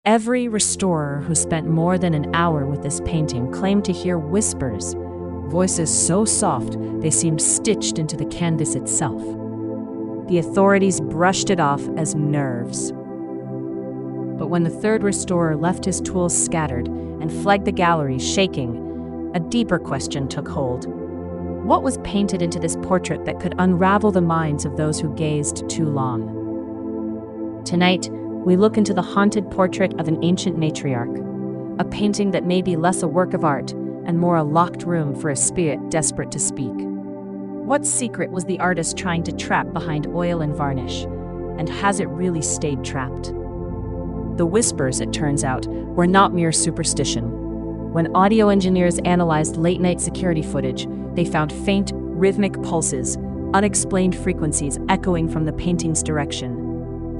Every restorer who spent more than an hour with this painting claimed to hear whispers, voices so soft they seemed stitched into the canvas itself. The authorities brushed it off as nerves. But when the third restorer left his tools scattered and flagged the gallery shaking, a deeper question took hold. What was painted into this portrait that could unravel the minds of those who gazed too long? Tonight, we look into the haunted portrait of an ancient matriarch, a painting that may be less a work of art and more a locked room for a spirit desperate to speak. What secret was the artist trying to trap behind oil and varnish, and has it really stayed trapped? The whispers, it turns out, were not mere superstition. When audio engineers analyzed late-night security footage, they found faint, rhythmic pulses, unexplained frequencies echoing from the painting's direction.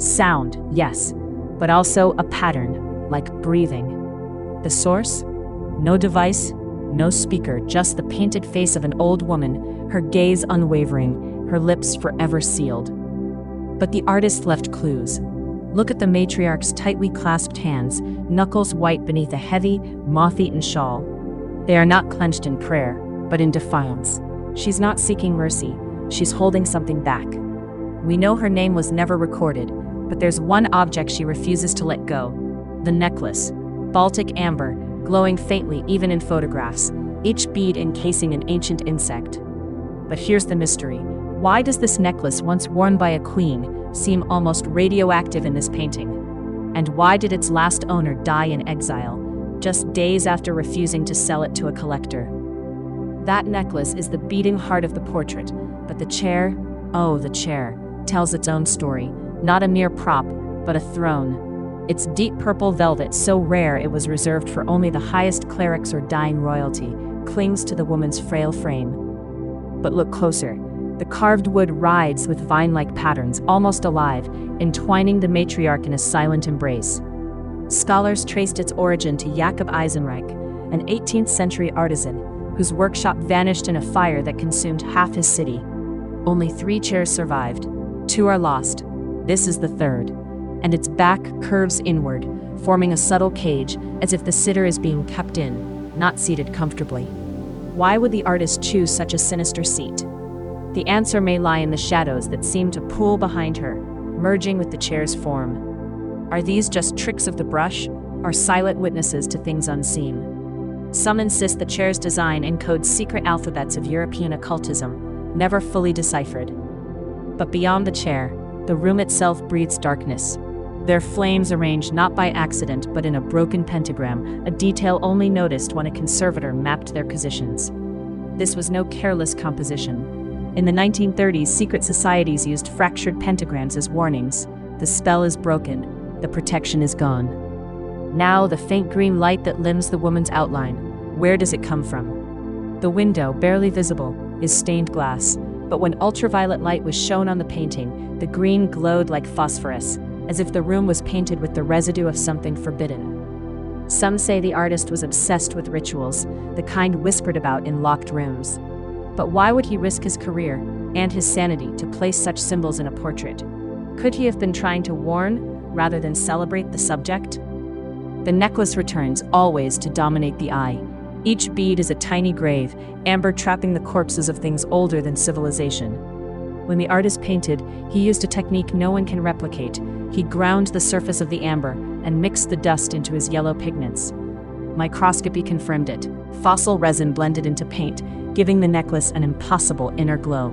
Sound, yes, but also a pattern, like breathing. The source? No device, no speaker, just the painted face of an old woman, her gaze unwavering, her lips forever sealed. But the artist left clues. Look at the matriarch's tightly clasped hands, knuckles white beneath a heavy, moth-eaten shawl. They are not clenched in prayer, but in defiance. She's not seeking mercy, she's holding something back. We know her name was never recorded, but there's one object she refuses to let go. The necklace, Baltic amber, glowing faintly even in photographs, each bead encasing an ancient insect. But here's the mystery. Why does this necklace, once worn by a queen, seem almost radioactive in this painting? And why did its last owner die in exile, just days after refusing to sell it to a collector? That necklace is the beating heart of the portrait, but the chair, oh, the chair, tells its own story, not a mere prop, but a throne. Its deep purple velvet, so rare it was reserved for only the highest clerics or dying royalty, clings to the woman's frail frame. But look closer. The carved wood writhes with vine-like patterns, almost alive, entwining the matriarch in a silent embrace. Scholars traced its origin to Jakob Eisenreich, an 18th century artisan, whose workshop vanished in a fire that consumed half his city. Only 3 chairs survived. 2 are lost. This is the third, and its back curves inward, forming a subtle cage, as if the sitter is being kept in, not seated comfortably. Why would the artist choose such a sinister seat? The answer may lie in the shadows that seem to pool behind her, merging with the chair's form. Are these just tricks of the brush, or silent witnesses to things unseen? Some insist the chair's design encodes secret alphabets of European occultism, never fully deciphered. But beyond the chair, the room itself breathes darkness. Their flames arranged not by accident but in a broken pentagram, a detail only noticed when a conservator mapped their positions. This was no careless composition. In the 1930s, secret societies used fractured pentagrams as warnings. The spell is broken, the protection is gone. Now the faint green light that limns the woman's outline, where does it come from? The window, barely visible, is stained glass. But when ultraviolet light was shown on the painting, the green glowed like phosphorus, as if the room was painted with the residue of something forbidden. Some say the artist was obsessed with rituals, the kind whispered about in locked rooms. But why would he risk his career and his sanity to place such symbols in a portrait? Could he have been trying to warn rather than celebrate the subject? The necklace returns, always to dominate the eye. Each bead is a tiny grave, amber trapping the corpses of things older than civilization. When the artist painted, he used a technique no one can replicate. He ground the surface of the amber and mixed the dust into his yellow pigments. Microscopy confirmed it. Fossil resin blended into paint, giving the necklace an impossible inner glow.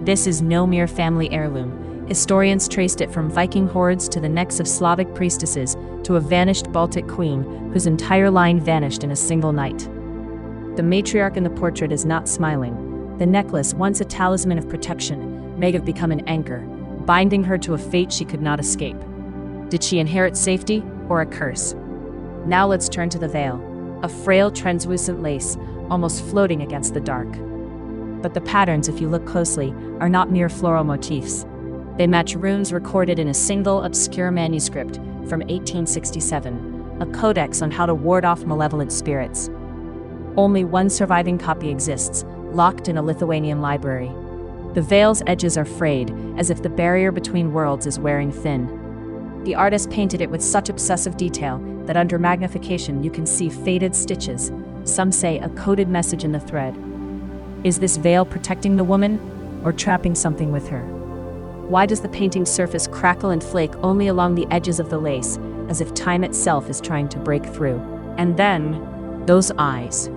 This is no mere family heirloom. Historians traced it from Viking hordes to the necks of Slavic priestesses to a vanished Baltic queen whose entire line vanished in a single night. The matriarch in the portrait is not smiling. The necklace, once a talisman of protection, may have become an anchor, binding her to a fate she could not escape. Did she inherit safety or a curse? Now let's turn to the veil, a frail translucent lace, almost floating against the dark. But the patterns, if you look closely, are not mere floral motifs. They match runes recorded in a single obscure manuscript from 1867, a codex on how to ward off malevolent spirits. Only one surviving copy exists, locked in a Lithuanian library. The veil's edges are frayed, as if the barrier between worlds is wearing thin. The artist painted it with such obsessive detail that under magnification you can see faded stitches. Some say a coded message in the thread. Is this veil protecting the woman or trapping something with her? Why does the painting's surface crackle and flake only along the edges of the lace, as if time itself is trying to break through? And then, those eyes.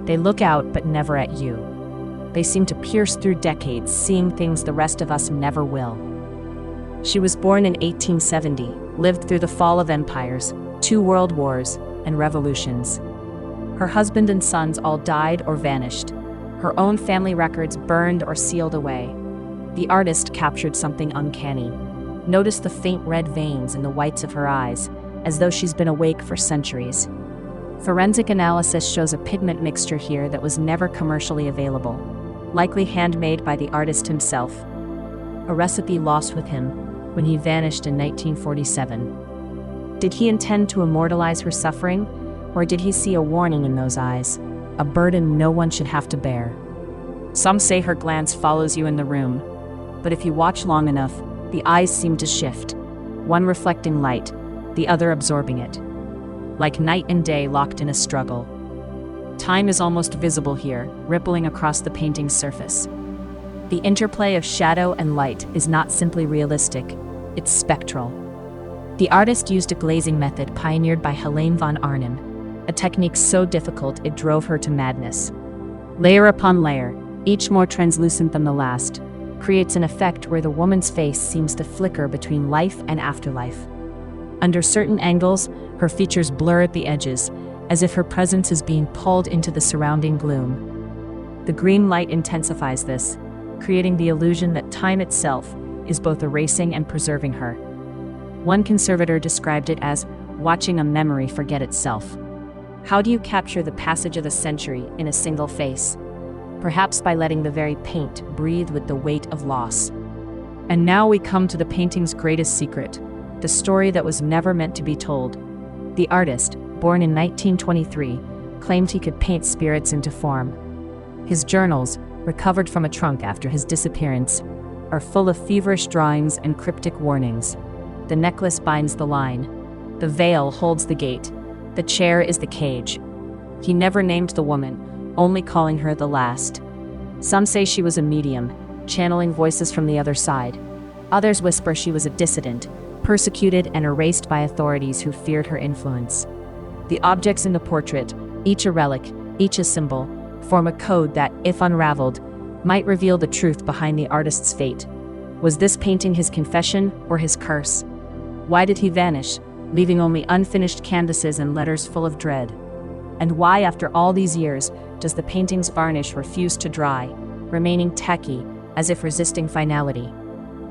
They look out but never at you. They seem to pierce through decades, seeing things the rest of us never will. She was born in 1870, lived through the fall of empires, 2 world wars, and revolutions. Her husband and sons all died or vanished. Her own family records burned or sealed away. The artist captured something uncanny. Notice the faint red veins in the whites of her eyes, as though she's been awake for centuries. Forensic analysis shows a pigment mixture here that was never commercially available, likely handmade by the artist himself. A recipe lost with him when he vanished in 1947. Did he intend to immortalize her suffering, or did he see a warning in those eyes, a burden no one should have to bear? Some say her glance follows you in the room, but if you watch long enough, the eyes seem to shift, one reflecting light, the other absorbing it. Like night and day locked in a struggle. Time is almost visible here, rippling across the painting's surface. The interplay of shadow and light is not simply realistic, it's spectral. The artist used a glazing method pioneered by Helene von Arnim, a technique so difficult it drove her to madness. Layer upon layer, each more translucent than the last, creates an effect where the woman's face seems to flicker between life and afterlife. Under certain angles, her features blur at the edges, as if her presence is being pulled into the surrounding gloom. The green light intensifies this, creating the illusion that time itself is both erasing and preserving her. One conservator described it as watching a memory forget itself. How do you capture the passage of a century in a single face? Perhaps by letting the very paint breathe with the weight of loss. And now we come to the painting's greatest secret, the story that was never meant to be told. The artist, born in 1923, claimed he could paint spirits into form. His journals, recovered from a trunk after his disappearance, are full of feverish drawings and cryptic warnings. The necklace binds the line. The veil holds the gate. The chair is the cage. He never named the woman, only calling her the last. Some say she was a medium, channeling voices from the other side. Others whisper she was a dissident, persecuted and erased by authorities who feared her influence. The objects in the portrait, each a relic, each a symbol, form a code that, if unraveled, might reveal the truth behind the artist's fate. Was this painting his confession or his curse? Why did he vanish, leaving only unfinished canvases and letters full of dread? And why, after all these years, does the painting's varnish refuse to dry, remaining tacky, as if resisting finality?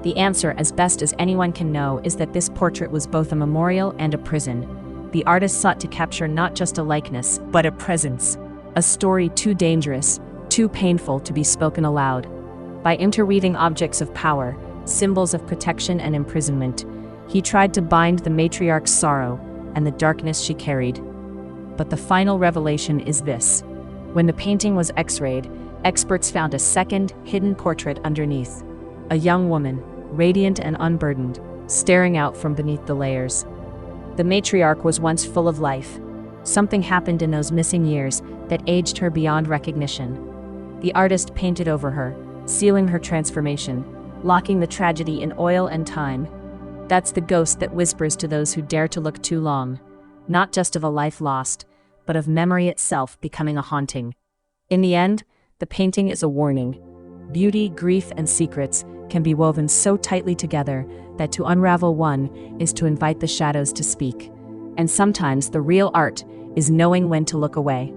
The answer, as best as anyone can know, is that this portrait was both a memorial and a prison. The artist sought to capture not just a likeness, but a presence, a story too dangerous, too painful to be spoken aloud. By interweaving objects of power, symbols of protection and imprisonment, he tried to bind the matriarch's sorrow and the darkness she carried. But the final revelation is this. When the painting was X-rayed, experts found a second, hidden portrait underneath. A young woman, radiant and unburdened, staring out from beneath the layers. The matriarch was once full of life. Something happened in those missing years that aged her beyond recognition. The artist painted over her, sealing her transformation, locking the tragedy in oil and time. That's the ghost that whispers to those who dare to look too long, not just of a life lost, but of memory itself becoming a haunting. In the end, the painting is a warning. Beauty, grief, and secrets can be woven so tightly together that to unravel one is to invite the shadows to speak. And sometimes the real art is knowing when to look away.